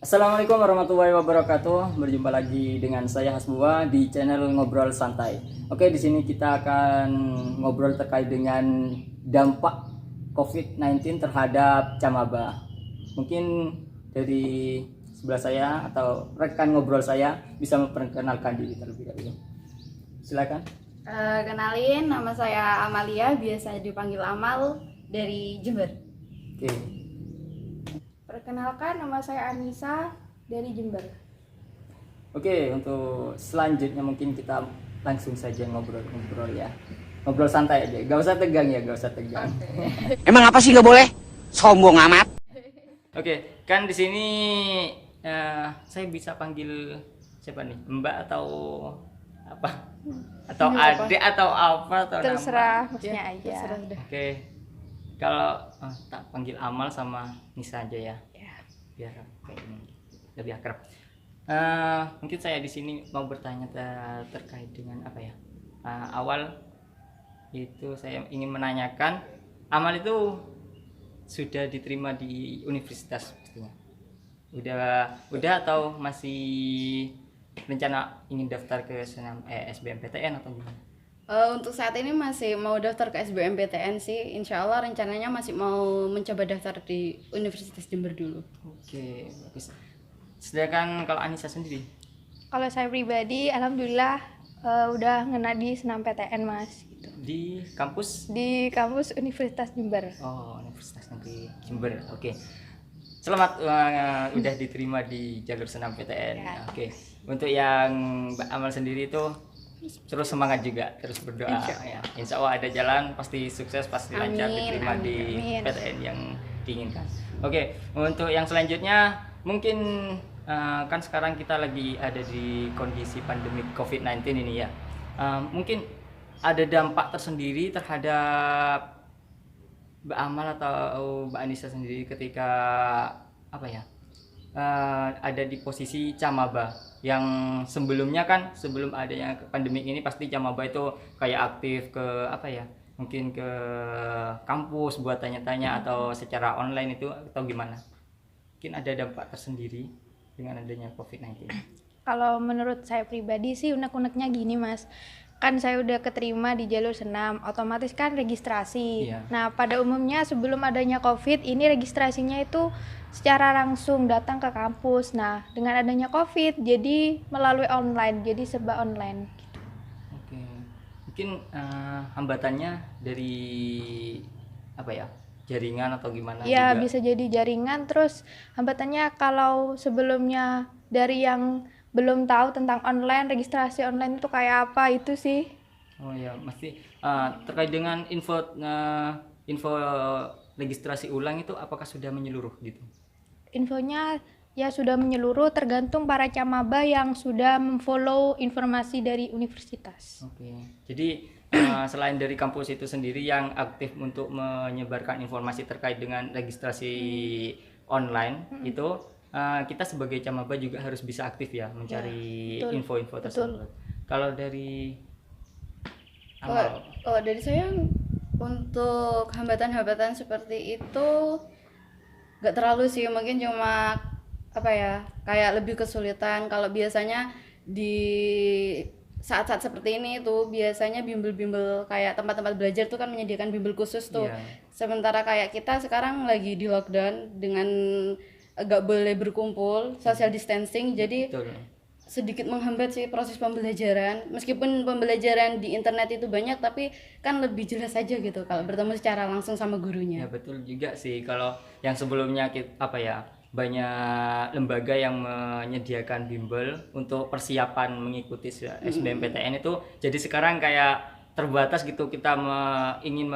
Assalamualaikum warahmatullahi wabarakatuh. Berjumpa lagi dengan saya Hasbua di channel Ngobrol Santai. Oke, di sini kita akan ngobrol terkait dengan dampak COVID-19 terhadap Camaba. Mungkin dari sebelah saya atau rekan ngobrol saya bisa memperkenalkan diri terlebih dahulu. Silakan. Kenalin, nama saya Amalia, biasa dipanggil Amal, dari Jember. Oke. Perkenalkan, nama saya Anissa, dari Jember. Oke, untuk selanjutnya mungkin kita langsung saja ngobrol-ngobrol ya. Ngobrol santai aja, gak usah tegang ya, gak usah tegang. Emang apa sih nggak boleh? Sombong amat. Oke, kan di sini saya bisa panggil siapa nih? Mbak atau apa? Atau adik atau apa atau Terserah, nama? maksudnya aja. Terserah udah. Oke. Kalau tak panggil Amal sama Nisa aja ya. Biar kayak ini lebih akrab. Mungkin saya di sini mau bertanya terkait dengan apa ya? Awal itu saya ingin menanyakan, Amal itu sudah diterima di universitas pastinya. Udah atau masih rencana ingin daftar ke SBMPTN atau gimana? Untuk saat ini masih mau daftar ke SBMPTN sih. Insya Allah rencananya masih mau mencoba daftar di Universitas Jember dulu. Oke, bagus. Sedangkan kalau Anissa sendiri? Kalau saya pribadi, alhamdulillah udah ngena di senam PTN mas. Gitu. Di kampus? Di kampus Universitas Jember. Oh, Universitas Negeri Jember. Oke. Selamat udah diterima di jalur senam PTN. Ya. Oke. Untuk yang Mbak Amal sendiri itu terus semangat juga, terus berdoa ya. Insya Allah ada jalan, pasti sukses, pasti lancar diterima di amin. PTN yang diinginkan. Oke, untuk yang selanjutnya mungkin kan sekarang kita lagi ada di kondisi pandemi COVID-19 ini ya. Mungkin ada dampak tersendiri terhadap Mbak Amal atau Mbak Anissa sendiri ketika apa ya? Ada di posisi Camaba yang sebelumnya kan sebelum adanya pandemi ini pasti Camaba itu kayak aktif ke apa ya, mungkin ke kampus buat tanya-tanya atau secara online itu atau gimana, mungkin ada dampak tersendiri dengan adanya COVID-19. Kalau menurut saya pribadi sih unek-uneknya gini mas, kan saya udah keterima di jalur senam, otomatis kan registrasi. Iya. Nah pada umumnya sebelum adanya COVID ini registrasinya itu secara langsung datang ke kampus. Nah dengan adanya COVID jadi melalui online, jadi serba online. Gitu. Oke, mungkin hambatannya dari apa ya, jaringan atau gimana Ya juga? bisa jadi jaringan, terus hambatannya kalau sebelumnya dari yang belum tahu tentang online, registrasi online itu kayak apa itu sih. Oh ya, mesti terkait dengan info registrasi ulang itu apakah sudah menyeluruh gitu? Infonya ya sudah menyeluruh, tergantung para camaba yang sudah memfollow informasi dari universitas. Oke, jadi selain dari kampus itu sendiri yang aktif untuk menyebarkan informasi terkait dengan registrasi online itu, kita sebagai camaba juga harus bisa aktif ya mencari betul. info-info Betul. tersebut. Kalau dari Amal, Dari saya untuk hambatan-hambatan seperti itu nggak terlalu sih, mungkin cuma apa ya, kayak lebih kesulitan. Kalau biasanya di saat-saat seperti ini tuh biasanya bimbel-bimbel kayak tempat-tempat belajar tuh kan menyediakan bimbel khusus tuh. Iya. Sementara kayak kita sekarang lagi di lockdown dengan nggak boleh berkumpul, social distancing, jadi betul. sedikit menghambat sih proses pembelajaran. Meskipun pembelajaran di internet itu banyak, tapi kan lebih jelas aja gitu kalau bertemu secara langsung sama gurunya. Ya betul juga sih, kalau yang sebelumnya apa ya, banyak lembaga yang menyediakan bimbel untuk persiapan mengikuti SBMPTN itu, jadi sekarang kayak terbatas gitu, kita ingin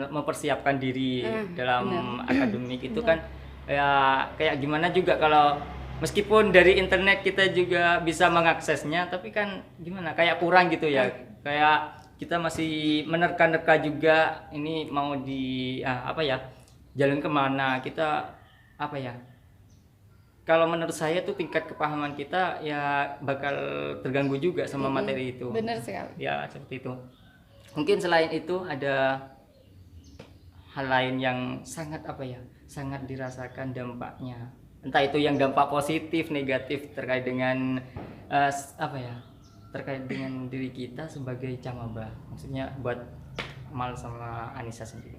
mempersiapkan diri dalam akademik itu kan ya kayak gimana juga, kalau meskipun dari internet kita juga bisa mengaksesnya, tapi kan gimana kayak kurang gitu ya, kayak kita masih menerka-nerka juga ini mau di apa ya, jalan kemana kita, apa ya, kalau menurut saya tuh tingkat kepahaman kita ya bakal terganggu juga sama materi itu. Benar sekali. Ya seperti itu. Mungkin selain itu ada hal lain yang sangat apa ya, sangat dirasakan dampaknya entah itu yang dampak positif, negatif terkait dengan apa ya, terkait dengan diri kita sebagai camaba. Maksudnya buat Amal sama Anissa sendiri.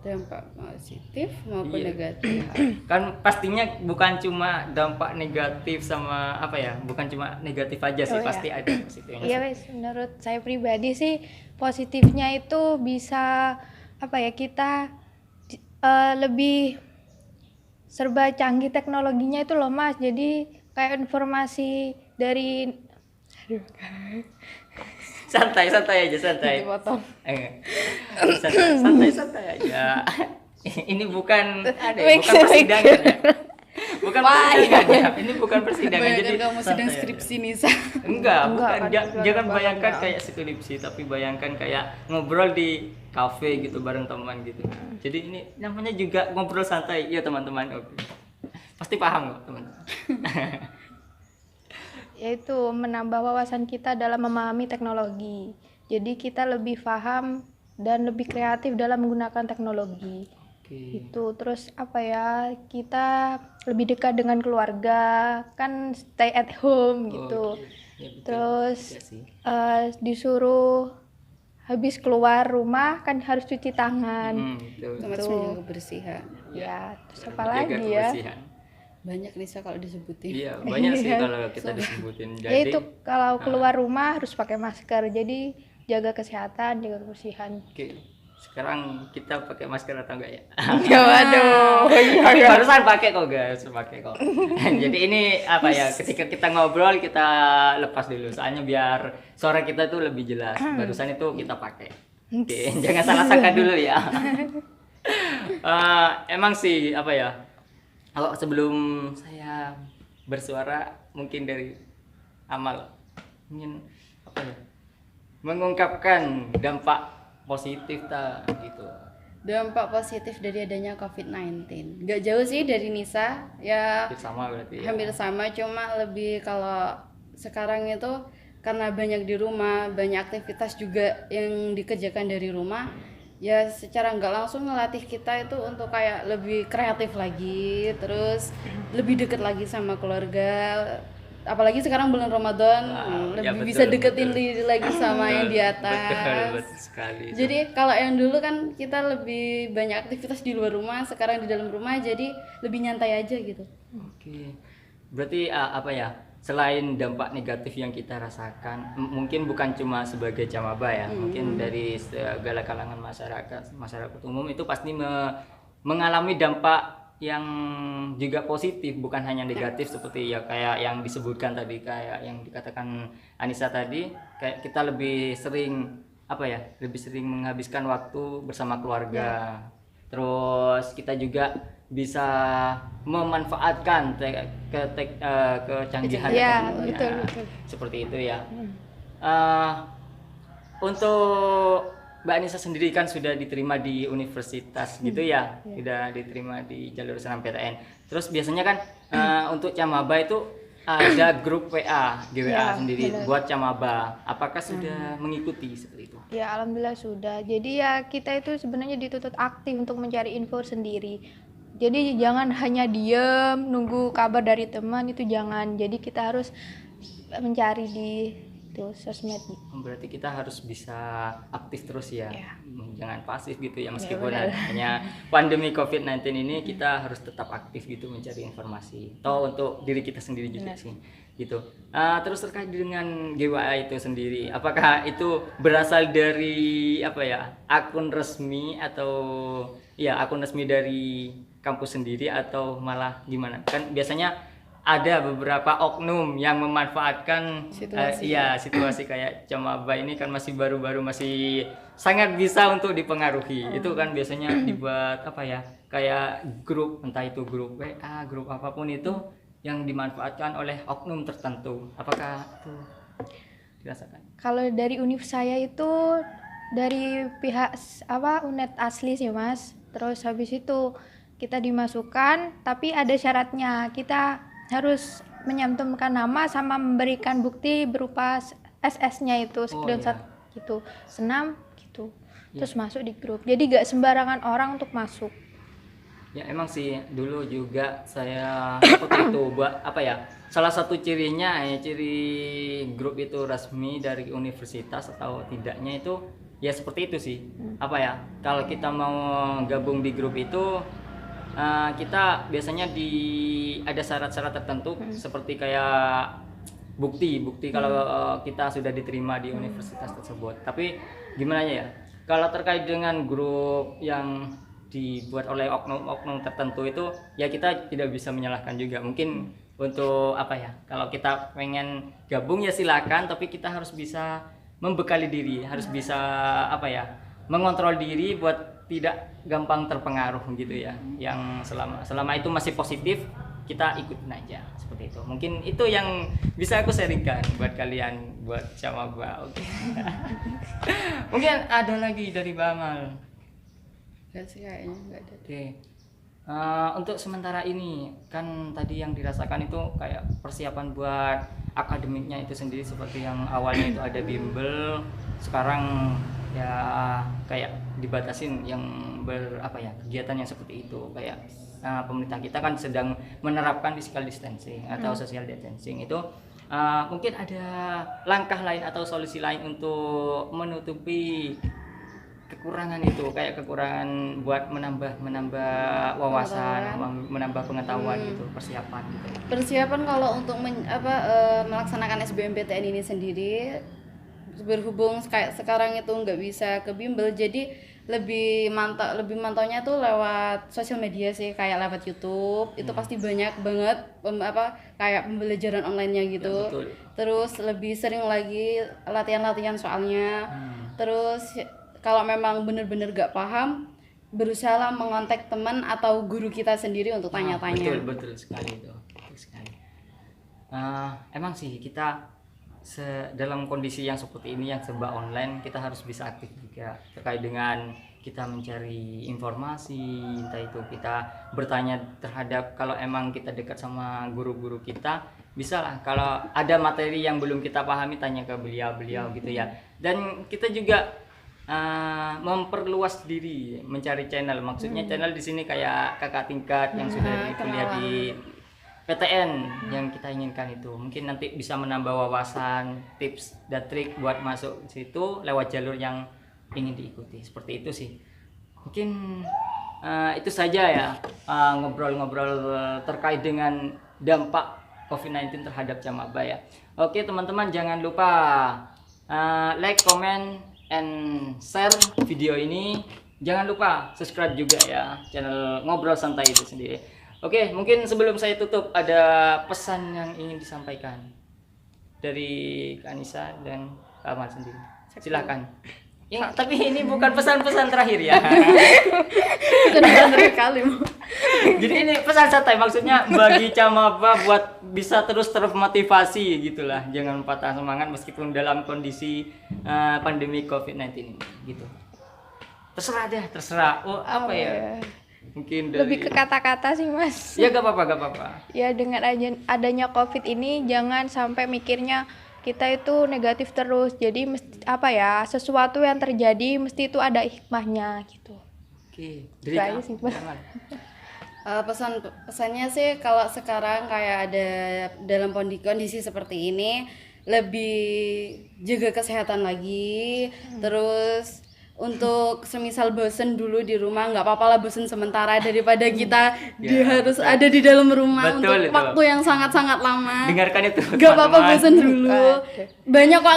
Dampak positif maupun Iya. negatif. Kan pastinya bukan cuma dampak negatif sama apa ya, bukan cuma negatif aja sih, Oh, iya. pasti ada positifnya. Iya wes, menurut saya pribadi sih positifnya itu bisa apa ya, kita lebih serba canggih teknologinya itu loh Mas. Jadi kayak informasi dari Santai aja, santai. Dipotong. Santai aja. Ini bukan Baik, bukan persidangan ya. Bukan Wah, persidangan ya. Ini bukan persidangan. Bayangkan Jadi kamu santai sedang aja. skripsi Nisa. Enggak, Enggak, bukan. kan Jangan bukan bayangkan banget. kayak skripsi, tapi bayangkan kayak ngobrol di kafe gitu bareng teman gitu. Jadi ini namanya juga ngobrol santai ya teman-teman. Oke. Pasti paham kok teman-teman. yaitu menambah wawasan kita dalam memahami teknologi. Jadi kita lebih paham dan lebih kreatif dalam menggunakan teknologi. Oke. Itu terus apa ya, kita lebih dekat dengan keluarga, kan stay at home gitu. Oke. Ya, betul. Terus Iya sih. disuruh habis keluar rumah kan harus cuci tangan. Betul. Otomatis menjaga kebersihan. Ya, terus apa Jaga lagi ya? kebersihan. Banyak Nisa kalau disebutin. Iya, banyak sih kalau kita disebutin. Ya Jadi, itu kalau keluar rumah harus pakai masker. Jadi jaga kesehatan, jaga kebersihan. oke. Sekarang kita pakai masker atau enggak ya? Ya waduh. Tapi barusan pakai kok guys, pakai kok. Jadi ini apa ya? Ketika kita ngobrol kita lepas dulu, soalnya biar suara kita tuh lebih jelas. Barusan itu kita pakai. Oke, jangan salah sangka dulu ya. Emang sih apa ya? Kalau sebelum saya bersuara mungkin dari Amal ingin apa ya? Mengungkapkan dampak positif gitu. Dampak positif dari adanya COVID-19. Gak jauh sih dari Nisa, ya Hampir sama berarti ya. hampir sama, cuma lebih kalau sekarang itu karena banyak di rumah, banyak aktivitas juga yang dikerjakan dari rumah, ya secara nggak langsung ngelatih kita itu untuk kayak lebih kreatif lagi, terus lebih deket lagi sama keluarga. Apalagi sekarang bulan Ramadan, Ya, lebih betul, bisa deketin betul. diri lagi sama yang di Betul, atas. betul sekali. Jadi kalau yang dulu kan kita lebih banyak aktivitas di luar rumah, sekarang di dalam rumah jadi lebih nyantai aja gitu. Oke. Berarti apa ya? Selain dampak negatif yang kita rasakan, mungkin bukan cuma sebagai camaba ya, mungkin dari segala kalangan masyarakat umum itu pasti mengalami dampak yang juga positif, bukan hanya negatif seperti ya kayak yang disebutkan tadi, kayak yang dikatakan Anissa tadi, kayak kita lebih sering apa ya? Lebih sering menghabiskan waktu bersama keluarga. Terus kita juga bisa memanfaatkan kecanggihan Ya, teknologi. betul, Nah, betul. seperti itu ya. Untuk Mbak Anissa sendiri kan sudah diterima di universitas gitu ya, sudah diterima di jalur SNMPTN. Terus biasanya kan untuk camaba itu ada grup WA, GWA Ya, sendiri benar. buat camaba. Apakah sudah mengikuti seperti itu? Ya alhamdulillah sudah. Jadi ya kita itu sebenarnya dituntut aktif untuk mencari info sendiri. Jadi jangan hanya diam nunggu kabar dari teman, itu jangan. Jadi kita harus mencari di itu sosmed. Berarti kita harus bisa aktif terus ya, Ya. Jangan pasif gitu ya, meskipun benar. adanya pandemi COVID-19 ini kita harus tetap aktif gitu mencari informasi. Toh untuk diri kita sendiri juga Benar. sih, gitu. Terus terkait dengan GWA itu sendiri, apakah itu berasal dari apa ya, akun resmi atau ya akun resmi dari kampus sendiri atau malah gimana? Kan biasanya ada beberapa oknum yang memanfaatkan situasi kayak camaba ini kan masih baru-baru, masih sangat bisa untuk dipengaruhi. Itu kan biasanya dibuat apa ya, kayak grup, entah itu grup WA, grup apapun itu yang dimanfaatkan oleh oknum tertentu. Apakah itu dirasakan? Kalau dari univ saya itu dari pihak UNED asli sih Mas. Terus habis itu kita dimasukkan, tapi ada syaratnya. Kita harus menyantumkan nama sama memberikan bukti berupa SS-nya itu, screenshot gitu, senam gitu. Terus masuk di grup. Jadi gak sembarangan orang untuk masuk. Ya emang sih dulu juga saya seperti itu buat apa ya? Salah satu cirinya ya ciri grup itu resmi dari universitas atau tidaknya itu ya seperti itu sih. Apa ya? Kalau kita mau gabung di grup itu kita biasanya ada syarat-syarat tertentu seperti kayak bukti kalau kita sudah diterima di universitas tersebut. Tapi gimana ya? Kalau terkait dengan grup yang dibuat oleh oknum-oknum tertentu itu ya kita tidak bisa menyalahkan juga. Mungkin untuk apa ya, kalau kita pengen gabung ya silakan, tapi kita harus bisa membekali diri, harus bisa apa ya, mengontrol diri buat tidak gampang terpengaruh gitu ya. Yang selama itu masih positif, kita ikutin aja seperti itu. Mungkin itu yang bisa aku sharingkan buat kalian, buat Camaba. Oke. Mungkin ada lagi dari Bamal. Enggak sih, kayaknya enggak ada. Oke. Untuk sementara ini kan tadi yang dirasakan itu kayak persiapan buat akademiknya itu sendiri, seperti yang awalnya itu ada bimbel, sekarang ya kayak dibatasin yang kegiatan yang seperti itu. Kayak pemerintah kita kan sedang menerapkan physical distancing atau social distancing itu. Mungkin ada langkah lain atau solusi lain untuk menutupi kekurangan itu, kayak kekurangan buat menambah wawasan, menambah pengetahuan gitu, persiapan gitu. Persiapan kalau untuk melaksanakan SBMPTN ini sendiri, berhubung kayak sekarang itu nggak bisa ke bimbel, jadi lebih mantaunya tuh lewat sosial media sih, kayak lewat YouTube. Itu pasti banyak banget kayak pembelajaran online-nya gitu. Ya, terus lebih sering lagi latihan soalnya. Terus kalau memang benar-benar gak paham, berusaha lah mengontak teman atau guru kita sendiri untuk tanya-tanya. Betul sekali itu. Betul sekali. Emang sih kita dalam kondisi yang seperti ini, yang serba online, kita harus bisa aktif juga terkait dengan kita mencari informasi, entah itu kita bertanya terhadap, kalau emang kita dekat sama guru-guru kita, bisa lah kalau ada materi yang belum kita pahami tanya ke beliau gitu ya. Dan kita juga memperluas diri, mencari channel. Maksudnya channel di sini kayak kakak tingkat yang sudah kuliah di PTN yang kita inginkan itu. Mungkin nanti bisa menambah wawasan, tips dan trik buat masuk situ lewat jalur yang ingin diikuti. Seperti itu sih. Mungkin itu saja ya, ngobrol-ngobrol terkait dengan dampak COVID-19 terhadap Camaba ya. Oke teman-teman, jangan lupa like, comment, and share video ini. Jangan lupa subscribe juga ya channel Ngobrol Santai itu sendiri. Oke, mungkin sebelum saya tutup ada pesan yang ingin disampaikan dari Kak Anissa dan Kak Amal sendiri. Silakan. Ya, tapi ini bukan pesan-pesan terakhir ya. Pesan kali. Jadi ini pesan santai, maksudnya bagi Camaba buat bisa terus termotivasi gitulah. Jangan patah semangat meskipun dalam kondisi pandemi COVID-19 ini gitu. Terserah. Ya? Mungkin dari... Lebih ke kata-kata sih Mas. Ya gak apa-apa. Ya dengan adanya COVID ini jangan sampai mikirnya kita itu negatif terus. Jadi sesuatu yang terjadi mesti itu ada hikmahnya gitu. Oke. Dari sih, pesannya sih kalau sekarang kayak ada dalam kondisi seperti ini, lebih jaga kesehatan lagi. Terus untuk semisal bosen dulu di rumah, nggak apa-apa lah bosen sementara daripada kita harus ada di dalam rumah. Betul, untuk waktu yang sangat-sangat lama. Dengarkan itu. Nggak apa-apa bosen dulu. Banyak kok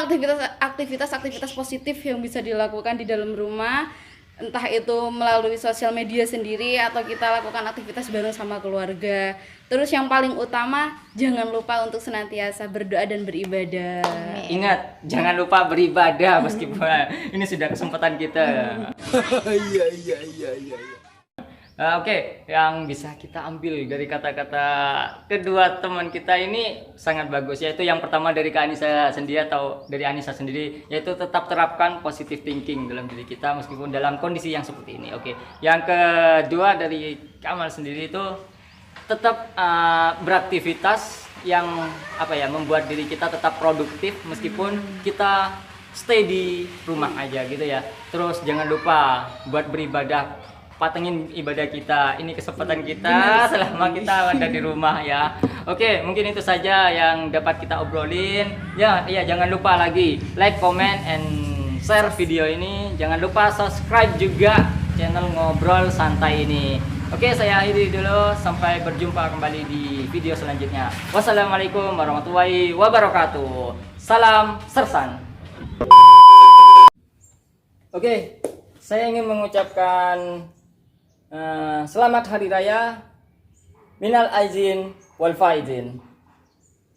aktivitas positif yang bisa dilakukan di dalam rumah. Entah itu melalui sosial media sendiri atau kita lakukan aktivitas bareng sama keluarga. Terus yang paling utama, jangan lupa untuk senantiasa berdoa dan beribadah. Ingat, jangan lupa beribadah meskipun ini sudah kesempatan kita. Iya. Oke, yang bisa kita ambil dari kata-kata kedua teman kita ini sangat bagus, yaitu yang pertama dari Kak Anissa sendiri atau dari Anissa sendiri, yaitu tetap terapkan positive thinking dalam diri kita meskipun dalam kondisi yang seperti ini. Oke, yang kedua dari Kamal sendiri itu tetap beraktivitas yang membuat diri kita tetap produktif meskipun kita stay di rumah aja gitu ya. Terus jangan lupa buat beribadah patengin ibadah kita. Ini kesempatan kita selama kita ada di rumah ya. Oke, mungkin itu saja yang dapat kita obrolin. Ya, jangan lupa lagi like, comment, and share video ini. Jangan lupa subscribe juga channel Ngobrol Santai ini. Oke, saya akhiri dulu. Sampai berjumpa kembali di video selanjutnya. Wassalamualaikum warahmatullahi wabarakatuh. Salam Sersan. Oke, saya ingin mengucapkan selamat Hari Raya. Minal aizin wal faizin.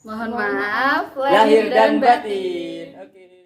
Mohon maaf Lahir dan batin. Oke.